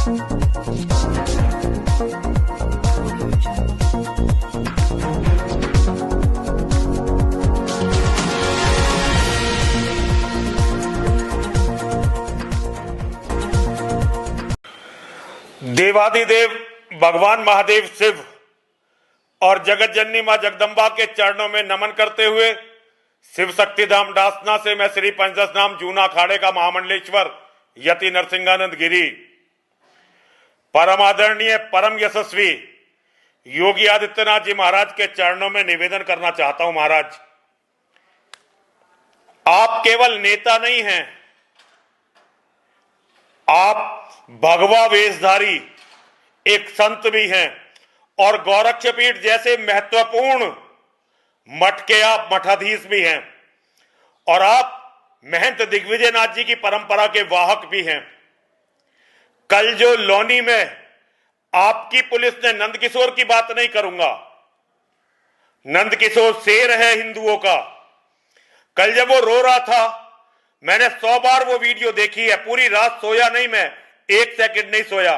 देवाधिदेव भगवान महादेव शिव और जगत जननी मां जगदम्बा के चरणों में नमन करते हुए शिव शक्ति धाम डासना से मैं श्री पंचदश नाम जूना अखाड़े का महामंडलेश्वर यति नरसिंहानंद गिरी परम आदरणीय परम यशस्वी योगी आदित्यनाथ जी महाराज के चरणों में निवेदन करना चाहता हूं। महाराज, आप केवल नेता नहीं हैं, आप भगवा वेशधारी एक संत भी हैं और गोरक्षपीठ जैसे महत्वपूर्ण मठ के आप मठाधीश भी हैं और आप महंत दिग्विजयनाथ जी की परंपरा के वाहक भी हैं। कल जो लौनी में आपकी पुलिस ने नंदकिशोर की बात नहीं करूंगा, नंदकिशोर शेर है हिंदुओं का। कल जब वो रो रहा था, मैंने 100 बार वो वीडियो देखी है, पूरी रात सोया नहीं, मैं 1 सेकंड नहीं सोया।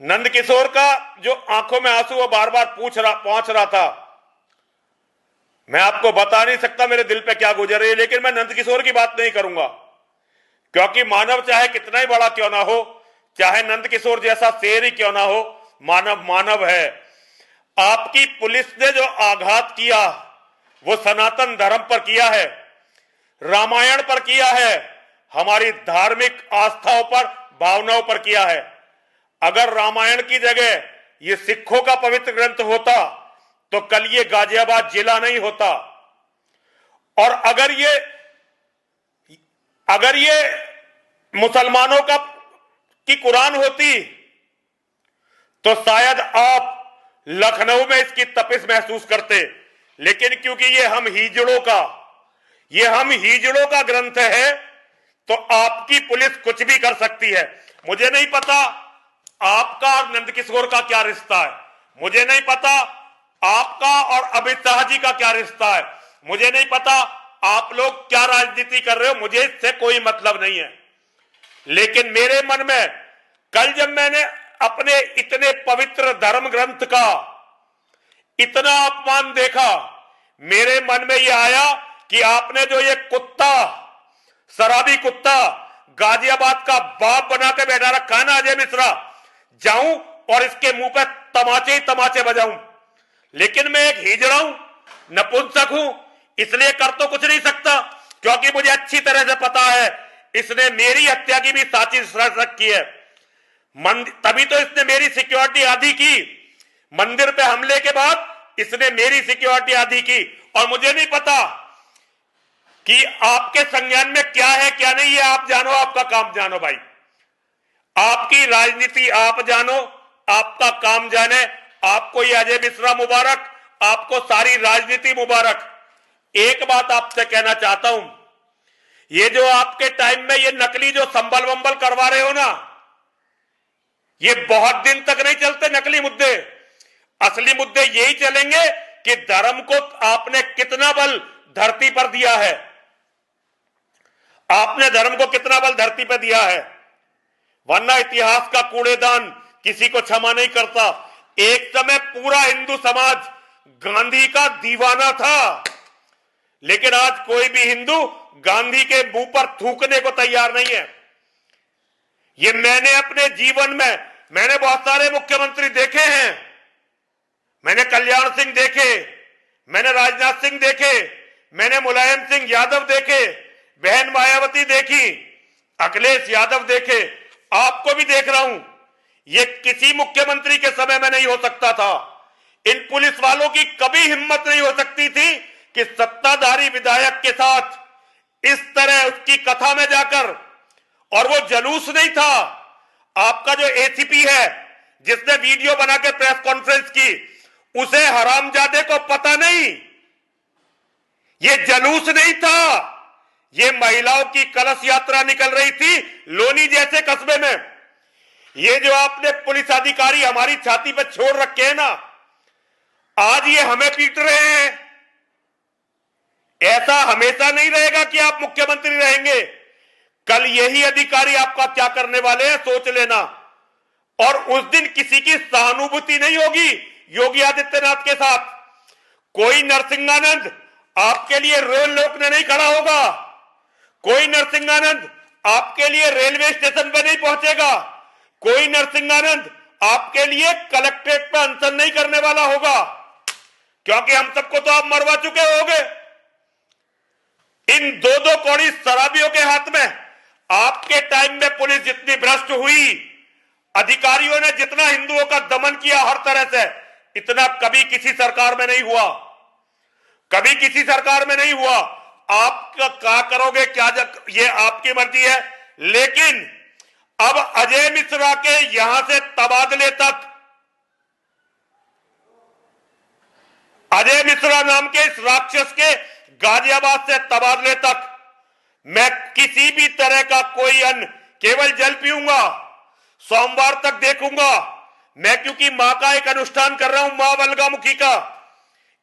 नंदकिशोर का जो आंखों में आंसू वो बार बार पहुंच रहा था, मैं आपको बता नहीं सकता मेरे दिल पे क्या गुजर रही है, लेकिन मैं नंदकिशोर की बात नहीं करूंगा, क्योंकि मानव चाहे कितना ही बड़ा क्यों ना हो, चाहे नंदकिशोर जैसा शेर ही क्यों ना हो, मानव मानव है। आपकी पुलिस ने जो आघात किया वो सनातन धर्म पर किया है, रामायण पर किया है, हमारी धार्मिक आस्थाओं पर, भावनाओं पर किया है। अगर रामायण की जगह ये सिखों का पवित्र ग्रंथ होता तो कल ये गाजियाबाद जिला नहीं होता। और अगर ये मुसलमानों की कुरान होती तो शायद आप लखनऊ में इसकी तपिश महसूस करते, लेकिन क्योंकि ये हम हिजड़ों का ग्रंथ है तो आपकी पुलिस कुछ भी कर सकती है। मुझे नहीं पता आपका और नंदकिशोर का क्या रिश्ता है, मुझे नहीं पता आपका और अमित शाह जी का क्या रिश्ता है, मुझे नहीं पता आप लोग क्या राजनीति कर रहे हो, मुझे इससे कोई मतलब नहीं है। लेकिन मेरे मन में कल जब मैंने अपने इतने पवित्र धर्म ग्रंथ का इतना अपमान देखा, मेरे मन में यह आया कि आपने जो ये कुत्ता, शराबी कुत्ता गाजियाबाद का बाप बना के बैठा रखा है ना, अजय मिश्रा, जाऊं और इसके मुंह पे तमाचे ही तमाचे बजाऊं। लेकिन मैं एक हिजड़ा हूं, नपुंसक हूं, इसलिए कर तो कुछ नहीं सकता, क्योंकि मुझे अच्छी तरह से पता है इसने मेरी हत्या की भी साजिश रखी है। तभी तो इसने मेरी सिक्योरिटी आधी की, मंदिर पे हमले के बाद इसने मेरी सिक्योरिटी आधी की। और मुझे नहीं पता कि आपके संज्ञान में क्या है क्या नहीं है, आप जानो, आपका काम जानो भाई, आपकी राजनीति आप जानो, आपका काम जाने। आपको ये अजय मिश्रा मुबारक, आपको सारी राजनीति मुबारक। एक बात आपसे कहना चाहता हूं, ये जो आपके टाइम में ये नकली जो संबल वंबल करवा रहे हो ना, ये बहुत दिन तक नहीं चलते नकली मुद्दे। असली मुद्दे यही चलेंगे कि धर्म को आपने कितना बल धरती पर दिया है, आपने धर्म को कितना बल धरती पर दिया है। वरना इतिहास का कूड़ेदान किसी को क्षमा नहीं करता। एक समय पूरा हिंदू समाज गांधी का दीवाना था, लेकिन आज कोई भी हिंदू गांधी के मुंह पर थूकने को तैयार नहीं है। ये मैंने अपने जीवन में, मैंने बहुत सारे मुख्यमंत्री देखे हैं, मैंने कल्याण सिंह देखे, मैंने राजनाथ सिंह देखे, मैंने मुलायम सिंह यादव देखे, बहन मायावती देखी, अखिलेश यादव देखे, आपको भी देख रहा हूं। ये किसी मुख्यमंत्री के समय में नहीं हो सकता था। इन पुलिस वालों की कभी हिम्मत नहीं हो सकती थी कि सत्ताधारी विधायक के साथ इस तरह उसकी कथा में जाकर, और वो जलूस नहीं था। आपका जो एसीपी है जिसने वीडियो बना के प्रेस कॉन्फ्रेंस की, उसे हरामजादे को पता नहीं, ये जलूस नहीं था, ये महिलाओं की कलश यात्रा निकल रही थी लोनी जैसे कस्बे में। ये जो आपने पुलिस अधिकारी हमारी छाती पर छोड़ रखे हैं ना, आज ये हमें पीट रहे हैं। ऐसा हमेशा नहीं रहेगा कि आप मुख्यमंत्री रहेंगे। कल यही अधिकारी आपका क्या करने वाले हैं, सोच लेना। और उस दिन किसी की सहानुभूति नहीं होगी योगी आदित्यनाथ के साथ। कोई नरसिंहानंद आपके लिए रेल रोकने नहीं खड़ा होगा, कोई नरसिंहानंद आपके लिए रेलवे स्टेशन पर नहीं पहुंचेगा, कोई नरसिंहानंद आपके लिए कलेक्ट्रेट पर अनशन नहीं करने वाला होगा, क्योंकि हम सबको तो आप मरवा चुके होंगे। इन दो दो कौड़ी शराबियों के हाथ में आपके टाइम में पुलिस जितनी भ्रष्ट हुई, अधिकारियों ने जितना हिंदुओं का दमन किया हर तरह से, इतना कभी किसी सरकार में नहीं हुआ, कभी किसी सरकार में नहीं हुआ। आप क्या करोगे क्या ये आपकी मर्जी है, लेकिन अब अजय मिश्रा के यहां से तबादले तक, अजय मिश्रा नाम के इस राक्षस के गाजियाबाद से तबादले तक मैं किसी भी तरह का कोई अन्न, केवल जल पीऊंगा, सोमवार तक देखूंगा मैं, क्योंकि मां का एक अनुष्ठान कर रहा हूं, मां बलगामुखी का,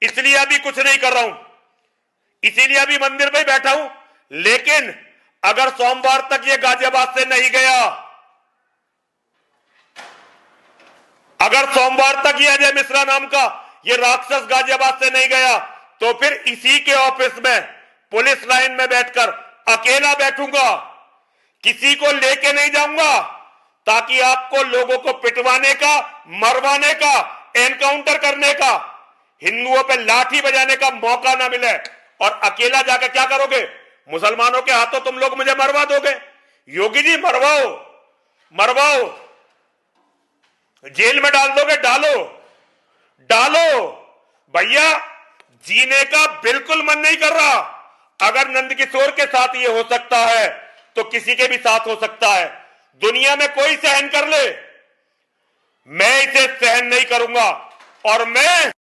इसलिए अभी कुछ नहीं कर रहा हूं, इसीलिए अभी मंदिर में बैठा हूं। लेकिन अगर सोमवार तक ये गाजियाबाद से नहीं गया, अगर सोमवार तक ये अजय मिश्रा नाम का ये राक्षस गाजियाबाद से नहीं गया, तो फिर इसी के ऑफिस में पुलिस लाइन में बैठकर अकेला बैठूंगा, किसी को लेके नहीं जाऊंगा, ताकि आपको लोगों को पिटवाने का, मरवाने का, एनकाउंटर करने का, हिंदुओं पे लाठी बजाने का मौका ना मिले। और अकेला जाकर क्या करोगे, मुसलमानों के हाथों तुम लोग मुझे मरवा दोगे। योगी जी मरवाओ, मरवाओ, जेल में डाल दोगे, डालो, डालो, भैया जीने का बिल्कुल मन नहीं कर रहा। अगर नंदकिशोर के साथ ये हो सकता है तो किसी के भी साथ हो सकता है। दुनिया में कोई सहन कर ले, मैं इसे सहन नहीं करूंगा। और मैं